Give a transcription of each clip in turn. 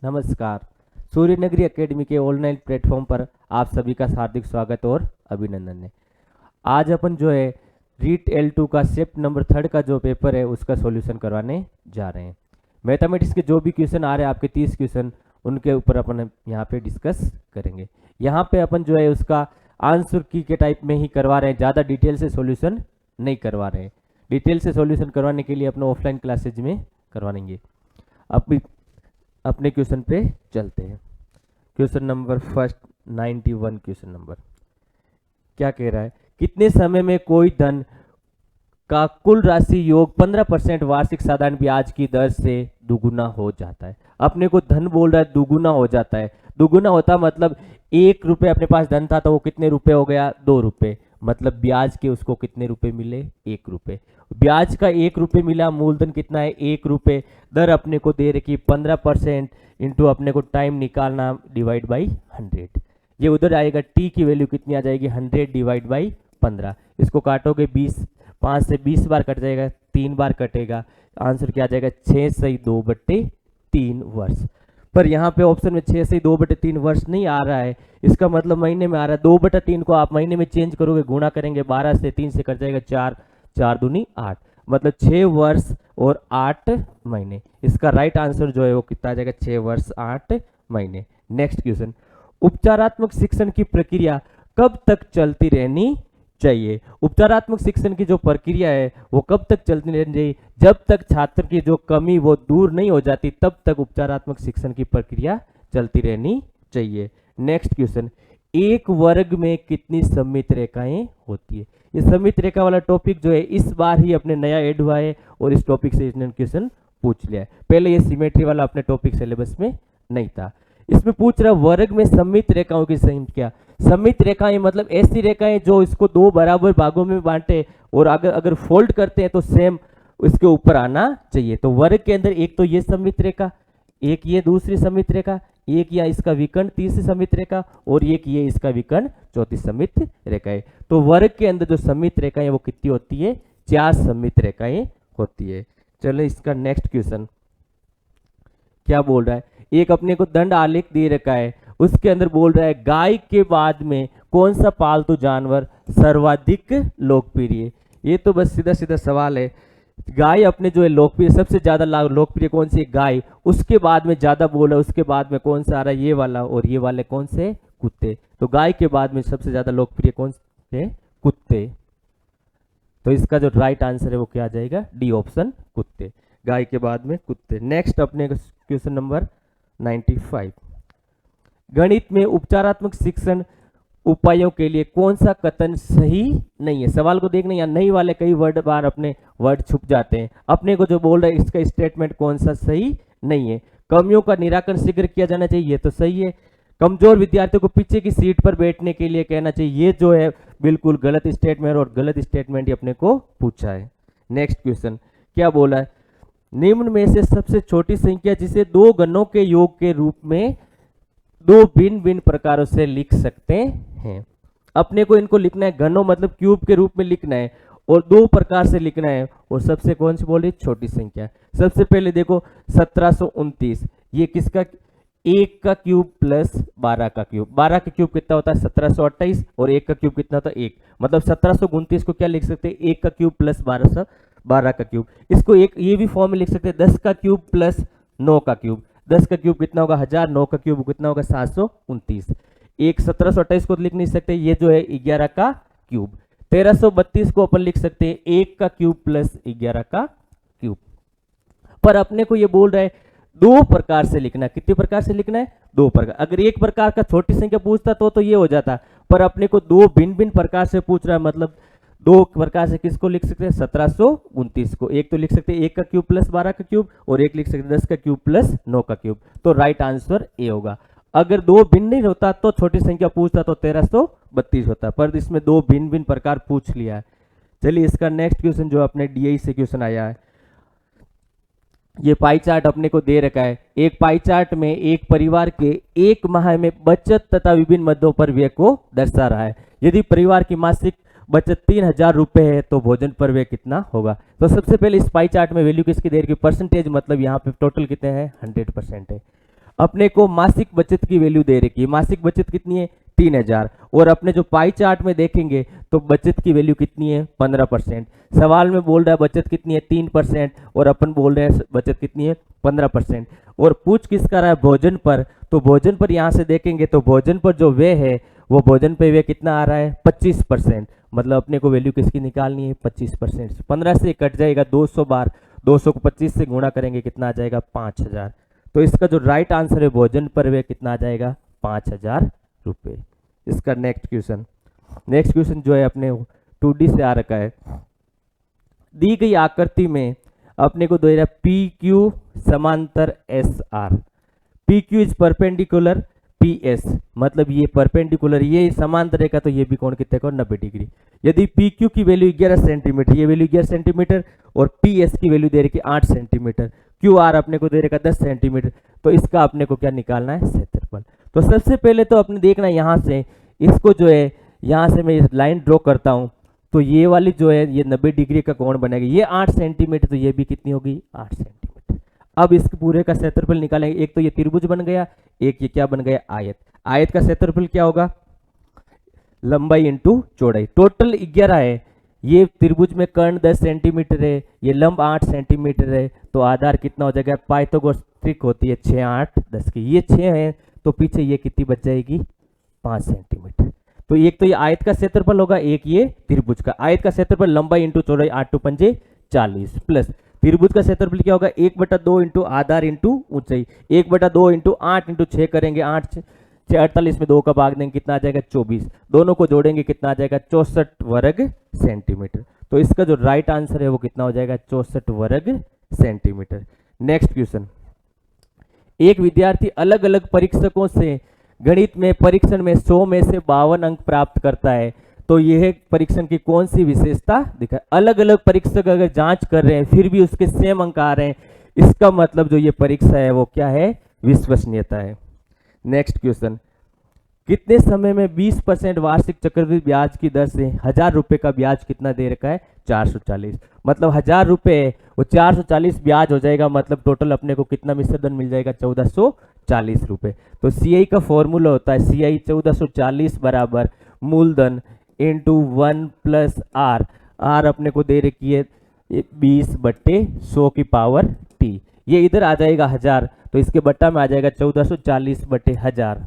नमस्कार। सूर्य नगरी एकेडमी के ऑनलाइन प्लेटफॉर्म पर आप सभी का हार्दिक स्वागत और अभिनंदन है। आज अपन जो है रीट L2 का शिफ्ट नंबर 3 का जो पेपर है उसका सॉल्यूशन करवाने जा रहे हैं। मैथमेटिक्स के जो भी क्वेश्चन आ रहे हैं आपके 30 क्वेश्चन उनके ऊपर अपन यहाँ पे डिस्कस करेंगे। यहाँ पे अपन जो है उसका आंसर की के टाइप में ही करवा रहे हैं, ज़्यादा डिटेल से सॉल्यूशन नहीं करवा रहे हैं। डिटेल से सॉल्यूशन करवाने के लिए अपने ऑफलाइन क्लासेज में करवाएंगे। अब अपने क्वेश्चन पे चलते हैं। Question number first 91 question number क्या कह रहा है, कितने समय में कोई धन का कुल राशि योग 15% वार्षिक साधारण ब्याज की दर से दुगुना हो जाता है। अपने को धन बोल रहा है दुगुना हो जाता है। दुगुना होता मतलब 1 रुपये अपने पास धन था तो वो कितने रुपए हो गया, 2 रुपये। मतलब ब्याज के उसको कितने रुपए मिले, 1 रुपये। ब्याज का 1 रुपये मिला, मूलधन कितना है 1 रुपये, दर अपने को दे रखी 15% इंटू अपने को टाइम निकालना डिवाइड बाई 100। ये उधर आएगा टी की वैल्यू कितनी आ जाएगी 100 डिवाइड बाई 15। इसको काटोगे 20, 5 से 20 बार कट जाएगा, 3 बार कटेगा, आंसर क्या आ जाएगा 6 से 2/3 वर्ष। पर यहाँ पे ऑप्शन में 6 से 2/3 वर्ष नहीं आ रहा है, इसका मतलब महीने में आ रहा है। 2/3 को आप महीने में चेंज करोगे, गुणा करेंगे 12 से, 3 से कट जाएगा 4, 4 दूनी 8, मतलब 6 वर्ष और 8 महीने। इसका राइट आंसर जो है वो कितना आ जाएगा 6 वर्ष 8 महीने। नेक्स्ट क्वेश्चन, उपचारात्मक शिक्षण की प्रक्रिया कब तक चलती रहनी चाहिए। उपचारात्मक शिक्षण की जो प्रक्रिया है वो कब तक चलती रहनी चाहिए, जब तक छात्र की जो कमी वो दूर नहीं हो जाती तब तक उपचारात्मक शिक्षण की प्रक्रिया चलती रहनी चाहिए। नेक्स्ट क्वेश्चन, एक वर्ग में कितनी सममित रेखाएं होती है। ये सममित रेखा वाला टॉपिक जो है इस बार ही अपने नया ऐड हुआ है और इस टॉपिक से इसने क्वेश्चन पूछ लिया है। पहले ये सिमेट्री वाला अपने टॉपिक सिलेबस में नहीं था। इसमें पूछ रहा वर्ग में सममित रेखाओं की संख्या। सममित रेखाएं मतलब ऐसी रेखाएं जो इसको 2 बराबर भागों में बांटे और अगर फोल्ड करते हैं तो सेम इसके ऊपर आना चाहिए। तो वर्ग के अंदर एक तो ये सममित रेखा, एक ये दूसरी सममित रेखा, एक या इसका विकर्ण तीसरी सममित रेखा और एक ये इसका विकर्ण चौथी सममित रेखा है। तो वर्ग के अंदर जो सममित रेखाएं वो कितनी होती है, 4 सममित रेखाएं होती है। चलो इसका नेक्स्ट क्वेश्चन क्या बोल रहा है, एक अपने को दंड आलेख दे रखा है, उसके अंदर बोल रहा है गाय के बाद में कौन सा पालतू जानवर सर्वाधिक लोकप्रिय। ये तो बस सीधा सीधा सवाल है। गाय अपने जो है लोकप्रिय, सबसे ज्यादा लोकप्रिय कौन सी गाय, उसके बाद में ज्यादा बोला, उसके बाद में कौन सा आ रहा है ये वाला, और ये वाले कौन से कुत्ते। तो गाय के बाद में सबसे ज्यादा लोकप्रिय कौन से, कुत्ते। तो इसका जो राइट आंसर है वो क्या आ जाएगा, डी ऑप्शन कुत्ते। गाय के बाद में कुत्ते। नेक्स्ट अपने क्वेश्चन नंबर 95, गणित में उपचारात्मक शिक्षण उपायों के लिए कौन सा कथन सही नहीं है। सवाल को देखना, यहाँ नहीं वाले कई वर्ड बार अपने वर्ड छुप जाते हैं। अपने को जो बोल रहा है इसका स्टेटमेंट कौन सा सही नहीं है। कमियों का निराकरण शीघ्र किया जाना चाहिए, ये तो सही है। कमजोर विद्यार्थियों को पीछे की सीट पर बैठने के लिए कहना चाहिए, ये जो है बिल्कुल गलत स्टेटमेंट, और गलत स्टेटमेंट ही अपने को पूछा है। नेक्स्ट क्वेश्चन क्या बोला है, निम्न में से सबसे छोटी संख्या जिसे 2 घनों के योग के रूप में 2 भिन्न भिन्न प्रकारों से लिख सकते हैं। अपने को इनको लिखना है, घनों मतलब क्यूब के रूप में लिखना है और 2 प्रकार से लिखना है। और सबसे कौन सी बोली, छोटी संख्या। सबसे पहले देखो 1729, ये किसका, 1 का क्यूब प्लस 12 का क्यूब। 12 का क्यूब कितना होता है 1728 और 1 का क्यूब कितना होता है 1, मतलब 1729 को क्या लिख सकते हैं, 1 का क्यूब प्लस 12 का क्यूब। इसको एक ये भी फॉर्म में लिख सकते हैं 10 का क्यूब प्लस 9 का क्यूब। 10 का क्यूब कितना होगा 1000, 9 का क्यूब कितना होगा 729। एक 1728 को लिख नहीं सकते, ये जो है 11 का क्यूब। 1332 को अपन लिख सकते हैं 1 का क्यूब प्लस 11 का क्यूब। पर अपने को ये बोल रहा है 2 प्रकार से लिखना। कितने प्रकार से लिखना है, 2 प्रकार। अगर एक प्रकार का छोटी संख्या पूछता तो ये हो जाता, पर अपने को 2 भिन्न भिन्न प्रकार से पूछ रहा है, मतलब 2 प्रकार से किसको लिख सकते हैं 1729 को। एक तो लिख सकते हैं 1 का क्यूब प्लस 12 का क्यूब और एक लिख सकते हैं 10 का क्यूब प्लस 9 का क्यूब। तो राइट आंसर ए होगा। अगर 2 भिन्न नहीं होता तो छोटी संख्या पूछता तो 1332 होता, पर इसमें 2 भिन्न भिन्न प्रकार पूछ लिया है। चलिए इसका नेक्स्ट क्वेश्चन जो अपने डीआई से क्वेश्चन आया है, ये पाई चार्ट अपने को दे रखा है। एक पाई चार्ट में एक परिवार के 1 माह में बचत तथा विभिन्न मदों पर व्यय को दर्शा रहा है। यदि परिवार की मासिक बचत 3000 रुपए है तो भोजन पर व्यय कितना होगा। तो सबसे पहले इस पाई चार्ट में वैल्यू किसकी दे रखी, परसेंटेज, मतलब यहाँ पे टोटल कितने हैं 100% है। अपने को मासिक बचत की वैल्यू दे रखी है, मासिक बचत कितनी है 3000, और अपने जो पाई चार्ट में देखेंगे तो बचत की वैल्यू कितनी है 15%। सवाल में बोल रहा है बचत कितनी है 3%, और अपन बोल रहे हैं बचत कितनी है 15%। और पूछ किसका रहा है भोजन पर, तो भोजन पर यहाँ से देखेंगे तो भोजन पर जो व्यय है वो भोजन पे व्यय कितना आ रहा है 25%, मतलब अपने को वैल्यू किसकी निकालनी है 25%। 15 से कट जाएगा 200 बार, 200 को 25 से गुणा करेंगे कितना आ जाएगा 5000। तो इसका जो राइट आंसर है भोजन पर व्यय कितना आ जाएगा 5000 रुपये। इसका नेक्स्ट क्वेश्चन जो है अपने 2D से आ रखा है। दी गई आकृति में अपने को दे रहा है पी क्यू समांतर S are. P Q is perpendicular P S, मतलब ये परपेंडिकुलर, ये समांतर रेखा, तो ये भी कोण कितने का 90 डिग्री। यदि पी क्यू की वैल्यू 11 सेंटीमीटर, ये वैल्यू 11 सेंटीमीटर, और पी एस की वैल्यू दे रही है 8 सेंटीमीटर, क्यू आर अपने को दे रखा 10 सेंटीमीटर, तो इसका अपने को क्या निकालना है क्षेत्रफल। तो सबसे पहले तो अपने देखना है यहाँ से, इसको जो है यहाँ से मैं लाइन ड्रॉ करता हूँ, तो ये वाली जो है ये 90 डिग्री का कोण बनेगा, ये 8 सेंटीमीटर, तो ये भी कितनी होगी 8 सेंटीमीटर। अब इस पूरे का क्षेत्रफल निकालेंगे। एक तो ये त्रिभुज बन गया, एक ये क्या बन गया आयत। आयत का क्षेत्रफल क्या होगा लंबाई इंटू चौड़ाई, टोटल 11 है। ये त्रिभुज में कर्ण 10 सेंटीमीटर है, ये लंब 8 सेंटीमीटर है, तो आधार कितना हो जाएगा, पाइथागोरस ट्रिक होती है 6 8 10 की, ये 6 है, तो पीछे ये कितनी बच जाएगी 5 सेंटीमीटर। तो एक तो ये आयत का क्षेत्रफल होगा, एक ये त्रिभुज का। आयत का क्षेत्रफल लंबाई इंटू चौड़ाई 8 2 5 40, प्लस त्रिभुज का क्षेत्रफल क्या होगा 1/2 इंटू आधार इंटू ऊंचाई, 1/2 इंटू 8 इंटू 6 करेंगे, 8 6 48 में 2 का भाग देंगे कितना आ जाएगा 24, दोनों को जोड़ेंगे कितना आ जाएगा 64 वर्ग सेंटीमीटर। तो इसका जो राइट आंसर है वो कितना हो जाएगा 64 वर्ग सेंटीमीटर। नेक्स्ट क्वेश्चन, एक विद्यार्थी अलग अलग परीक्षकों से गणित में परीक्षण में 100 में से 52 अंक प्राप्त करता है, तो यह परीक्षण की कौन सी विशेषता दिखा। अलग अलग परीक्षक अगर जांच कर रहे हैं फिर भी उसके सेम अंक आ रहे हैं, इसका मतलब जो ये परीक्षा है वो क्या है विश्वसनीयता है। नेक्स्ट क्वेश्चन, कितने समय में 20% वार्षिक चक्रवृद्धि ब्याज की दर से 1000 रुपए का ब्याज कितना दे रखा है 440, मतलब 1000 रुपए वो 440 ब्याज हो जाएगा, मतलब टोटल अपने को कितना मिश्र धन मिल जाएगा 1440 रुपए। तो सीआई का फॉर्मूला होता है सीआई 1440 बराबर मूलधन इंटू 1 प्लस आर, आर अपने को दे रखी है 20/100 की पावर टी, ये इधर आ जाएगा 1000, तो इसके बट्टा में आ जाएगा 1440/1000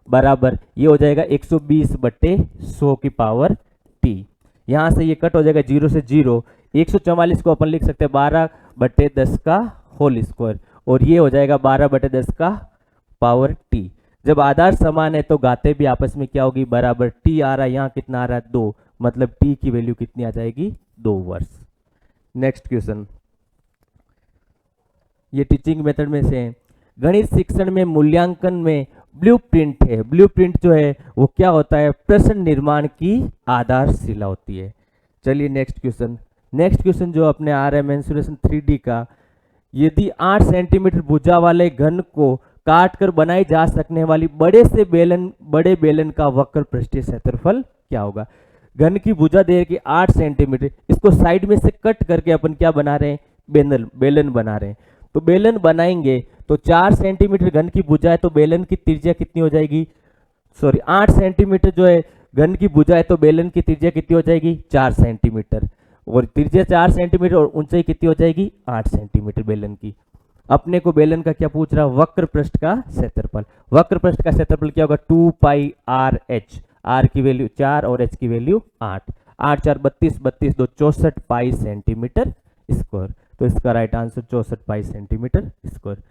बराबर ये हो जाएगा 120/100 की पावर टी। यहाँ से ये कट हो जाएगा 0 से 0, 144 को अपन लिख सकते हैं 12/10 का होल स्क्वायर, और ये हो जाएगा 12/10 का पावर टी। जब आधार समान है तो घाते भी आपस में क्या होगी बराबर, टी आ रहा है यहाँ कितना आ रहा है 2, मतलब टी की वैल्यू कितनी आ जाएगी 2 वर्ष। नेक्स्ट क्वेश्चन, ये टीचिंग मेथड में से है। गणित शिक्षण में मूल्यांकन में ब्लूप्रिंट है, ब्लूप्रिंट जो है वो क्या होता है प्रश्न निर्माण की आधारशिला होती है। चलिए नेक्स्ट क्वेश्चन जो अपने आ रहा है मेंसुरेशन 3D का, यदि 8 सेंटीमीटर भुजा वाले घन को काट कर बनाई जा सकने वाली बड़े बेलन का वक्र पृष्ठीय क्षेत्रफल क्या होगा। घन की भुजा दे कि 8 सेंटीमीटर, इसको साइड में से कट करके अपन क्या बना रहे हैं बेलन बना रहे हैं। तो बेलन बनाएंगे तो 4 सेंटीमीटर घन की भुजा है, तो बेलन की त्रिज्या कितनी हो जाएगी, 8 सेंटीमीटर जो है घन की भुजा है, तो बेलन की त्रिज्या कितनी हो जाएगी 4 सेंटीमीटर, और त्रिज्या 4 सेंटीमीटर और ऊंचाई कितनी हो जाएगी 8 सेंटीमीटर बेलन की। अपने को बेलन का क्या पूछ रहा है वक्र पृष्ठ का क्षेत्रफल। वक्र पृष्ठ का क्षेत्रफल क्या होगा 2πRh, आर की वैल्यू 4 और एच की वैल्यू 8, 8 4 32, 32 2 64 पाई सेंटीमीटर स्क्वायर। तो इसका राइट आंसर 64 पाई सेंटीमीटर स्क्वायर।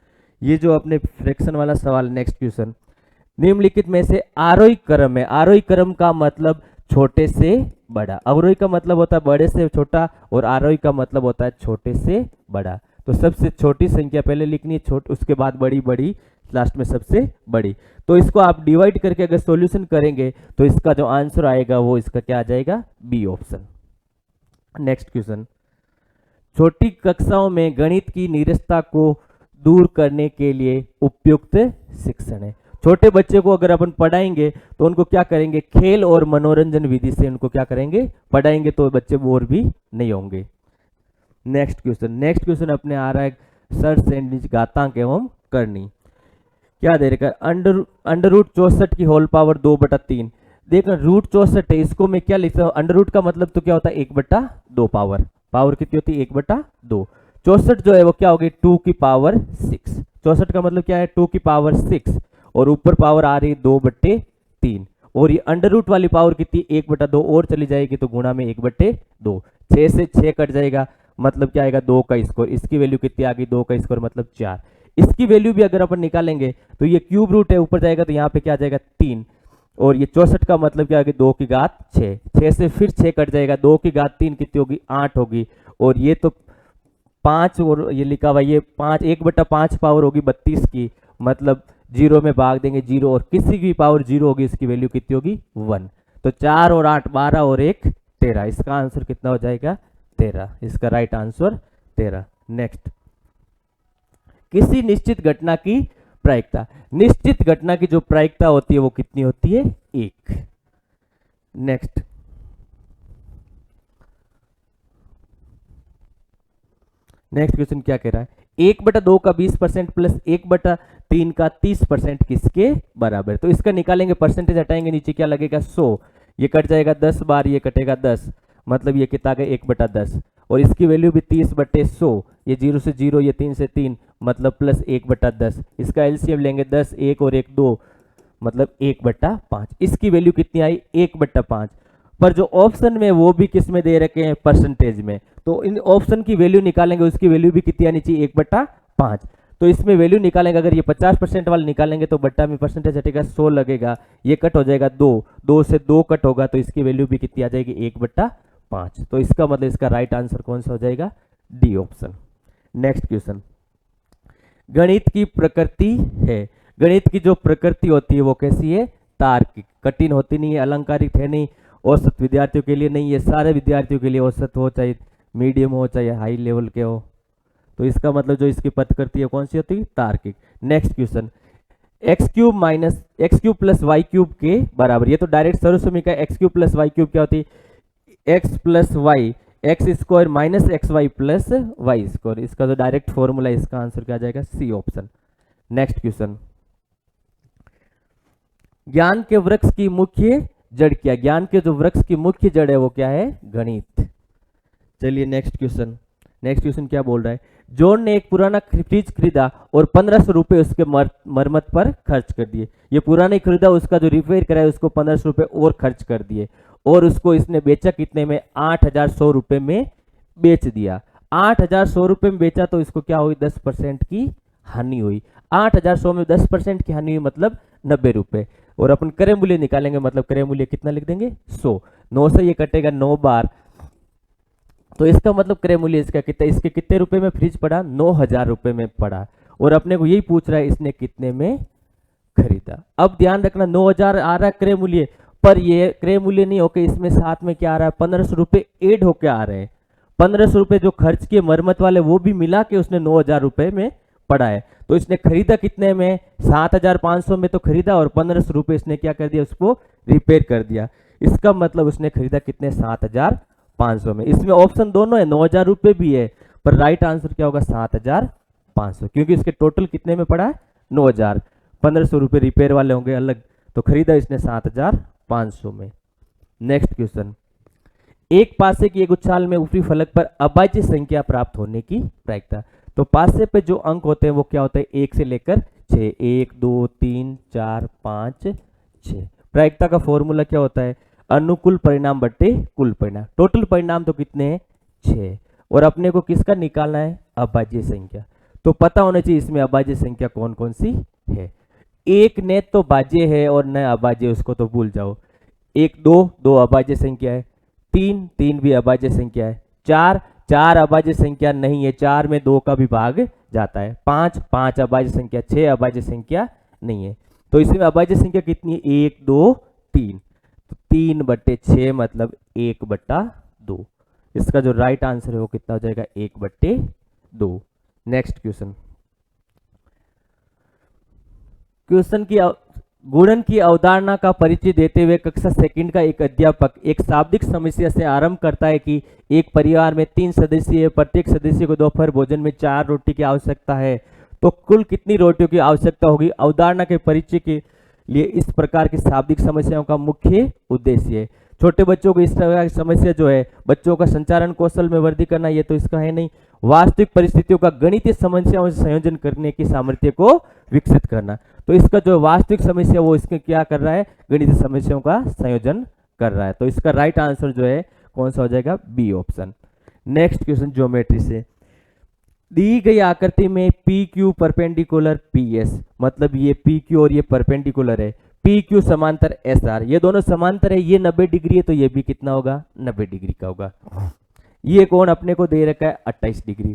ये जो अपने फ्रैक्शन वाला सवाल। नेक्स्ट क्वेश्चन, निम्नलिखित में से आरोही क्रम है, आरोही क्रम का मतलब छोटे से बड़ा, अवरोही का मतलब होता है बड़े से छोटा और आरोही का मतलब होता है छोटे से बड़ा। तो सबसे छोटी संख्या पहले लिखनी है, उसके बाद बड़ी, बड़ी लास्ट में सबसे बड़ी। तो इसको आप डिवाइड करके अगर सॉल्यूशन करेंगे तो इसका जो आंसर आएगा वो इसका क्या आ जाएगा बी ऑप्शन। नेक्स्ट क्वेश्चन, छोटी कक्षाओं में गणित की नीरसता को दूर करने के लिए उपयुक्त शिक्षण है। छोटे बच्चे को अगर अपन पढ़ाएंगे तो उनको क्या करेंगे खेल और मनोरंजन विधि से उनको क्या करेंगे पढ़ाएंगे, तो बच्चे बोर भी नहीं होंगे। नेक्स्ट क्वेश्चन अपने आ रहा है सर्च एंड घातांक एवं करनी। क्या दे रखा है, अंडर रूट 64 की होल पावर 2/3। देखो रूट 64 है, इसको मैं क्या लिखता हूँ, अंडर रूट का मतलब तो क्या होता है 1/2 पावर। पावर कितनी होती है 1/2। 64 जो है वो क्या होगी 2 की पावर 6। 64 का मतलब क्या है 2 की पावर 6 और ऊपर पावर आ रही है 2/3। और ये अंडर रूट वाली पावर कितनी 1/2 और चली जाएगी तो गुणा में 1/2। 6 से 6 कट जाएगा मतलब क्या आएगा 2 का स्क्वायर। इसकी वैल्यू कितनी आ गई 2 का स्क्वायर मतलब 4। इसकी वैल्यू भी अगर अपन निकालेंगे तो ये क्यूब रूट है ऊपर जाएगा तो यहाँ पे क्या आ जाएगा 3 और ये 64 का मतलब क्या होगी 2 की घात 6। 6 से फिर 6 कट जाएगा 2 की घात 3 कितनी होगी 8 होगी और ये तो 5 और ये लिखा हुआ ये 5 1/5 पावर होगी 32 की मतलब 0 में भाग देंगे 0 और किसी की पावर 0 होगी इसकी वैल्यू कितनी होगी 1। तो 4 और 8 12 और 1 13। इसका आंसर कितना हो जाएगा 13। इसका राइट आंसर 13। नेक्स्ट, किसी निश्चित घटना की प्रायिकता। निश्चित घटना की जो प्रायिकता होती है वो कितनी होती है 1। नेक्स्ट, नेक्स्ट क्वेश्चन क्या कह रहा है 1/2 का 20% प्लस 1/3 का 30% किसके बराबर। तो इसका निकालेंगे, परसेंटेज हटाएंगे नीचे क्या लगेगा 100, ये कट जाएगा 10 बार, ये कटेगा 10 मतलब ये कितना गया 1/10 और इसकी वैल्यू भी 30/100। ये 0 से 0 ये 3 से 3 मतलब प्लस 1/10। इसका एलसीएम लेंगे 10 1 और 1 2 मतलब 1/5। इसकी वैल्यू कितनी आई 1/5। पर जो ऑप्शन में वो भी किस में दे रखे हैं परसेंटेज में, तो इन ऑप्शन की वैल्यू निकालेंगे उसकी वैल्यू भी कितनी आनी चाहिए 1/5। तो इसमें वैल्यू निकालेंगे, अगर ये 50% वाले निकालेंगे तो बट्टा में परसेंटेज हटेगा 100 लगेगा, ये कट हो जाएगा 2 2 से 2 कट होगा तो इसकी वैल्यू भी कितनी आ जाएगी 1/5। तो इसका मतलब इसका राइट आंसर कौन सा हो जाएगा डी ऑप्शन। नेक्स्ट क्वेश्चन, गणित की प्रकृति है। गणित की जो प्रकृति होती है वो कैसी है तार्किक, कठिन होती नहीं है, अलंकारिक है नहीं, औसत विद्यार्थियों के लिए नहीं है, सारे विद्यार्थियों के लिए औसत हो चाहे मीडियम हो चाहे हाई लेवल के हो। तो इसका मतलब जो इसकी प्रकृति है कौन सी होती है तार्किक। Next question, x³ plus Y cube के बराबर। ये तो डायरेक्ट सर्वसमीकरण x³ प्लस वाई क्यूब क्या होती है x plus Y X square minus X Y plus Y square. इसका जो डायरेक्ट फॉर्मूला, इसका आंसर क्या आ जाएगा सी ऑप्शन। नेक्स्ट क्वेश्चन, ज्ञान के वृक्ष की मुख्य जड़ क्या। ज्ञान के जो वृक्ष की मुख्य जड़ है वो क्या है गणित। चलिए नेक्स्ट क्वेश्चन, नेक्स्ट क्वेश्चन क्या बोल रहा है, जॉन ने एक पुराना फ्रिज खरीदा और 1500 रुपए उसके मरम्मत पर खर्च कर दिए। ये पुराना ही खरीदा, उसका जो रिपेयर कराया उसको 1500 रुपए और खर्च कर दिए और उसको इसने बेचा कितने में 8100 रुपए में बेच दिया। 8100 रुपए में बेचा तो इसको क्या हुई 10% की हानि हुई। 8100 में 10% की हानि हुई मतलब 90 रुपए और अपन क्रय मूल्य निकालेंगे मतलब क्रय मूल्य कितना लिख देंगे 100। 9 से ये कटेगा 9 बार तो इसका मतलब क्रय मूल्य इसका कितना, इसके कितने रुपए में फ्रिज पड़ा 9000 रुपए में पड़ा और अपने को यही पूछ रहा है इसने कितने में खरीदा। अब ध्यान रखना 9000 आ रहा है क्रय मूल्य, पर ये क्रय मूल्य नहीं होके इसमें साथ में क्या आ रहा है 1500 रुपए एड होके आ रहे हैं। 1500 रुपए जो खर्च किए मरम्मत वाले वो भी मिला के उसने 9000 रुपए में पड़ा है। तो इसने खरीदा कितने में 7500 में तो खरीदा और 1500 रुपए इसने क्या कर दिया उसको रिपेयर कर दिया। इसका मतलब उसने खरीदा कितने 7500 में। इसमें ऑप्शन दोनों है 9000 रुपए भी है पर राइट आंसर क्या होगा 7500 क्योंकि इसके टोटल कितने में पड़ा है 9000। 1500 रुपए रिपेयर वाले होंगे अलग तो खरीदा इसने 7500 में। नेक्स्ट क्वेश्चन, एक पासे की एक उछाल में ऊपरी फलक पर अभाज्य संख्या प्राप्त होने की प्रायिकता। तो पासे पे जो अंक होते हैं वो क्या होते हैं 1 से लेकर 6, 1 2 3 4 5 6। प्रायिकता का फॉर्मूला क्या होता है अनुकूल परिणाम बट्टे कुल परिणाम। टोटल परिणाम तो कितने हैं 6 और अपने को किसका निकालना है अभाज्य संख्या। तो पता होना चाहिए इसमें अभाज्य संख्या कौन कौन सी है। एक ने तो भाज्य है और न अभाज्य उसको तो भूल जाओ। 1 2 अभाज्य संख्या है, 3 भी अभाज्य संख्या है, 4 अभाज्य संख्या नहीं है, 4 में 2 का भी भाग जाता है, 5 अभाज्य संख्या, 6 अभाज्य संख्या नहीं है। तो इसमें अभाज्य संख्या कितनी है 1 2 3 तो 3/6 मतलब 1/2। इसका जो राइट आंसर है वो कितना हो जाएगा 1/2। नेक्स्ट क्वेश्चन, क्वेश्चन की गुणन की अवधारणा का परिचय देते हुए कक्षा सेकंड का एक अध्यापक एक शाब्दिक समस्या से आरंभ करता है कि एक परिवार में 3 सदस्य है, प्रत्येक सदस्य को दोपहर भोजन में 4 रोटी की आवश्यकता है। तो कुल कितनी रोटियों की आवश्यकता होगी। अवधारणा के परिचय के लिए इस प्रकार की शाब्दिक समस्याओं का मुख्य उद्देश्य है। छोटे बच्चों को इस तरह की समस्या जो है बच्चों का संचारण कौशल में वृद्धि करना, ये तो इसका है नहीं। वास्तविक परिस्थितियों का गणितीय समस्याओं से संयोजन करने की सामर्थ्य को विकसित करना, तो इसका जो वास्तविक समस्या वो इसके क्या कर रहा है, गणितीय समस्याओं का संयोजन कर रहा है। तो इसका राइट आंसर जो है कौन सा हो जाएगा, B option. Next question geometry से, दी गई आकृति में P Q perpendicular P S, मतलब ये पी क्यू और ये परपेंडिकुलर है, पी क्यू समांतर एस आर, ये दोनों समांतर है, ये 90 डिग्री है तो ये भी कितना होगा, 90 डिग्री का होगा। ये कोण अपने को दे रखा है 28 डिग्री,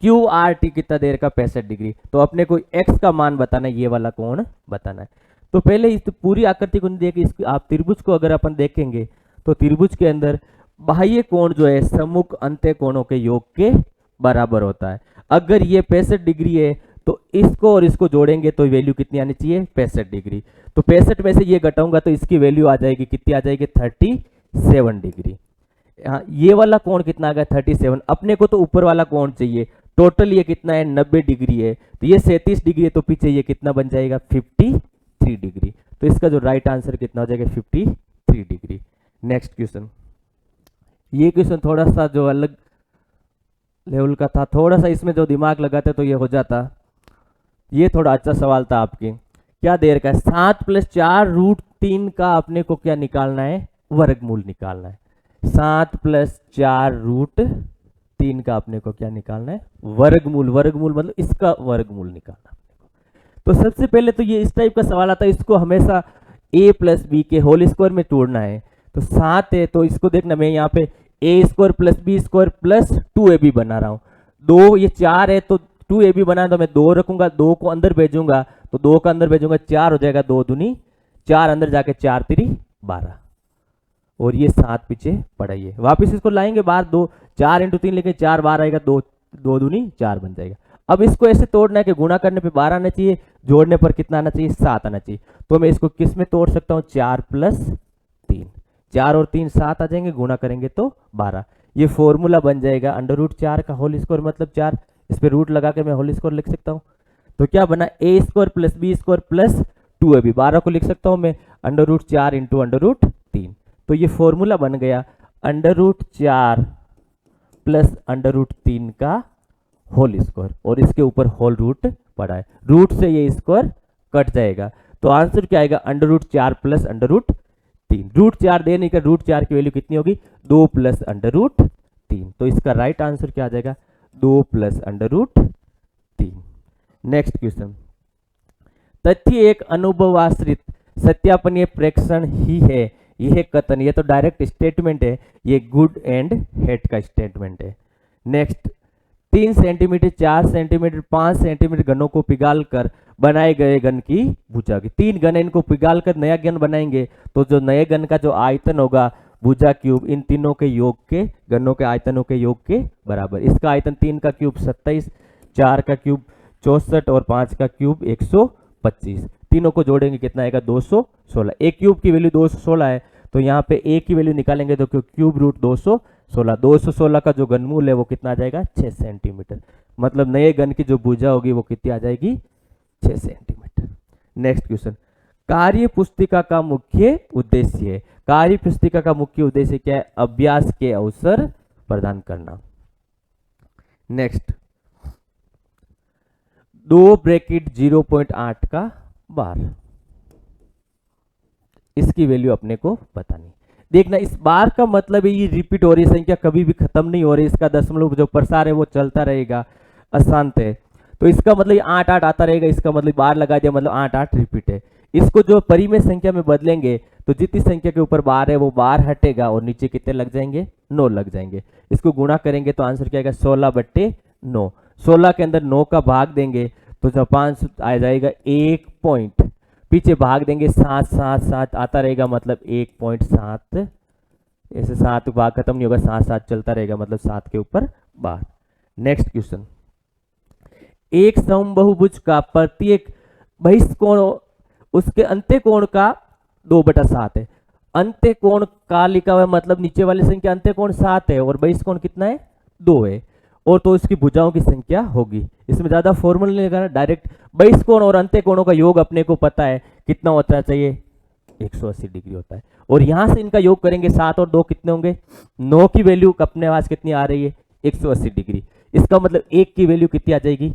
क्यू आर टी कितना दे रखा है 65 डिग्री, तो अपने को एक्स का मान बताना है, ये वाला कोण बताना है। तो पहले इस पूरी आकृति को देख, इसकी आप त्रिभुज को अगर अपन देखेंगे तो त्रिभुज के अंदर बाह्य कोण जो है सम्मुख अंत्य कोणों के योग के बराबर होता है। अगर ये 65 डिग्री है तो इसको और इसको जोड़ेंगे तो वैल्यू कितनी आनी चाहिए, 65 डिग्री। तो 65 में से ये घटाऊंगा तो इसकी वैल्यू आ जाएगी, कितनी आ जाएगी, 37 डिग्री। ये वाला कोण कितना आ गया, 37। अपने को तो ऊपर वाला कोण चाहिए, टोटल ये कितना है, 90 डिग्री है, तो ये 37 डिग्री है, तो पीछे ये कितना बन जाएगा, 53 डिग्री। तो इसका जो राइट आंसर कितना हो जाएगा, 53 डिग्री। नेक्स्ट क्वेश्चन, ये क्वेश्चन थोड़ा सा जो अलग लेवल का था, थोड़ा सा इसमें जो दिमाग लगाते तो ये हो जाता। ये थोड़ा अच्छा सवाल था आपके, क्या दे रखा है, 7 + 4 √3 का अपने को क्या निकालना है, वर्गमूल निकालना है। 7 + 4 √3 का अपने को क्या निकालना है, वर्गमूल। वर्गमूल मतलब इसका वर्गमूल निकालना अपने को। तो सबसे पहले तो ये इस टाइप का सवाल आता है, इसको हमेशा a + b के होल स्क्वायर में तोड़ना है। तो 7 है तो इसको देखना, मैं यहाँ पे a² + b² + 2ab बना रहा हूँ। 2 ये 4 है तो 2ab बना, तो मैं 2 रखूंगा, 2 को अंदर भेजूंगा तो 2 का अंदर भेजूंगा 4 हो जाएगा, 2 दूनी 4, अंदर जाके 4 3 12, और ये 7 पीछे पड़ा ही है। वापिस इसको लाएंगे बाहर, 2 4 × 3 लेके 4 बार आएगा, 2 दूनी 4 बन जाएगा। अब इसको ऐसे तोड़ना है कि गुणा करने पे 12 आना चाहिए, जोड़ने पर कितना आना चाहिए, 7 आना चाहिए। तो मैं इसको किस में तोड़ सकता हूँ, 4 + 3, 4 और 3 7 आ जाएंगे, गुणा करेंगे तो 12। ये फॉर्मूला बन जाएगा √4 का होल स्क्वायर मतलब 4, इस पे रूट लगा के मैं होल स्क्वायर लिख सकता हूँ। तो क्या बना, a² + b² + 2ab, 12 को लिख सकता हूँ मैं √4 × √3। तो ये फॉर्मूला बन गया √4 + √3 का होल स्क्वायर, और इसके ऊपर होल रूट पड़ा है, रूट से ये स्क्वायर कट जाएगा। तो आंसर क्या आएगा, √4 + √3। √4 देने का, √4 की वैल्यू कितनी होगी, 2 + √3। तो इसका राइट आंसर क्या आ जाएगा, 2 + √3। नेक्स्ट क्वेश्चन, तथ्य एक अनुभवाश्रित सत्यापनीय प्रेक्षण ही है, यह कथन, ये तो डायरेक्ट स्टेटमेंट है, ये गुड एंड हेड का स्टेटमेंट है। नेक्स्ट, 3 सेंटीमीटर 4 सेंटीमीटर 5 सेंटीमीटर घनों को पिघाल कर बनाए गए घन की भुजा की, 3 घन इनको पिघाल कर नया घन बनाएंगे तो जो नए घन का जो आयतन होगा भुजा क्यूब, इन तीनों के योग के, घनों के आयतनों के योग के बराबर। इसका आयतन 3 का क्यूब 27, 4 का क्यूब 64 और 5 का क्यूब 125। तीनों को जोड़ेंगे कितना आएगा, 216। एक क्यूब की वैल्यू 216 है, तो यहाँ पे a की वैल्यू निकालेंगे तो क्यूब रूट 216, 216 का जो घनमूल है वो कितना आ जाएगा, 6 सेंटीमीटर। मतलब नए घन की जो भुजा होगी वो कितनी आ जाएगी, 6 सेंटीमीटर। नेक्स्ट क्वेश्चन, कार्य पुस्तिका का मुख्य उद्देश्य है, कार्य पुस्तिका का मुख्य उद्देश्य क्या है, अभ्यास के अवसर प्रदान करना। नेक्स्ट, 2 ब्रैकेट 0.8 का बार, इसकी वैल्यू अपने को बतानी। देखना, इस बार का मतलब है ये रिपीट हो रही संख्या, कभी भी खत्म नहीं हो रही, इसका दशमलव जो प्रसार है वो चलता रहेगा, अशांत है। तो इसका मतलब 8 8 आता रहेगा, इसका मतलब बार लगा दिया मतलब 8 8 रिपीट है। इसको जो परिमेय संख्या में बदलेंगे तो जितनी संख्या के ऊपर बार है वो बार हटेगा और नीचे कितने लग जाएंगे, 9 लग जाएंगे। इसको गुणा करेंगे तो आंसर क्या आएगा, 16/9। 16 के अंदर 9 का भाग देंगे तो जब 5 आ जाएगा 1 पॉइंट, पीछे भाग देंगे 7 7 7 आता रहेगा मतलब 1.7, ऐसे 7 भाग खत्म नहीं होगा, 7 7 चलता रहेगा मतलब 7 के ऊपर बार। नेक्स्ट क्वेश्चन, एक समबाहुभुज का प्रत्येक बहिष्कोण उसके अंत्य कोण का 2/7 है। अंत्य कोण का लिखा हुआ है मतलब नीचे वाली संख्या अंत्य कोण 7 है और बहिष्कोण कितना है, 2 है। और तो इसकी भुजाओं की संख्या होगी। इसमें ज़्यादा फॉर्मूला नहीं लगाना, डायरेक्ट बहिष्कोण और अंत्य कोणों का योग अपने को पता है कितना होता चाहिए, 180 डिग्री होता है। और यहां से इनका योग करेंगे, 7 और 2 कितने होंगे, 9 की वैल्यू अपने पास कितनी आ रही है, 180 डिग्री। इसका मतलब 1 की वैल्यू कितनी आ जाएगी,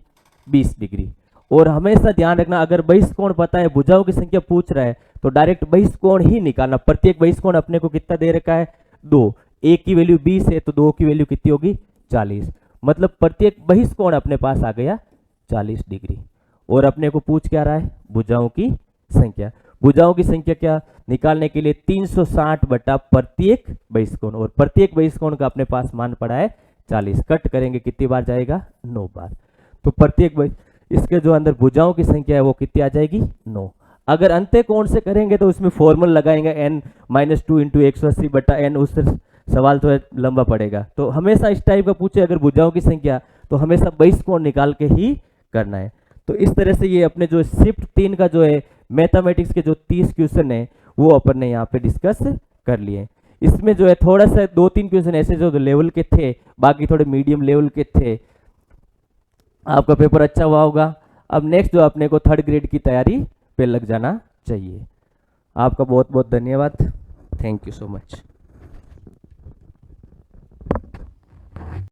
20 डिग्री। और हमेशा ध्यान रखना, अगर बहिष्कोण पता है, भुजाओं की संख्या पूछ रहा है, तो डायरेक्ट बहिष्कोण ही निकालना। प्रत्येक बहिष्कोण अपने को कितना दे रखा है, 2। 1 की वैल्यू 20 है तो 2 की वैल्यू कितनी होगी, 40। मतलब प्रत्येक बहिष्कोण अपने पास आ गया 40 डिग्री। और अपने को पूछ क्या रहा है, भुजाओं की संख्या। भुजाओं की संख्या क्या निकालने के लिए 360 बटा प्रत्येक बहिष्कोण, और प्रत्येक बहिष्कोण का अपने पास मान पड़ा है 40। कट करेंगे कितनी बार जाएगा, 9 बार। तो प्रत्येक इसके जो अंदर भुजाओं की संख्या है वो कितनी आ जाएगी, 9। अगर अंत्य कोण से करेंगे तो उसमें फॉर्मूला लगाएंगे n-2 इंटू 180 बटा n, उससे सवाल तो लंबा पड़ेगा। तो हमेशा इस टाइप का पूछे अगर भुजाओं की संख्या, तो हमेशा बहिष्कोण निकाल के ही करना है। तो इस तरह से ये अपने जो शिफ्ट 3 का जो है मैथमेटिक्स के जो 30 क्वेश्चन है वो अपन ने यहाँ पे डिस्कस कर लिए। इसमें जो है थोड़ा सा 2-3 क्वेश्चन ऐसे जो लेवल के थे, बाकी थोड़े मीडियम लेवल के थे। आपका पेपर अच्छा हुआ होगा। अब नेक्स्ट जो अपने को 3rd ग्रेड की तैयारी पे लग जाना चाहिए। आपका बहुत बहुत धन्यवाद। Thank you so much.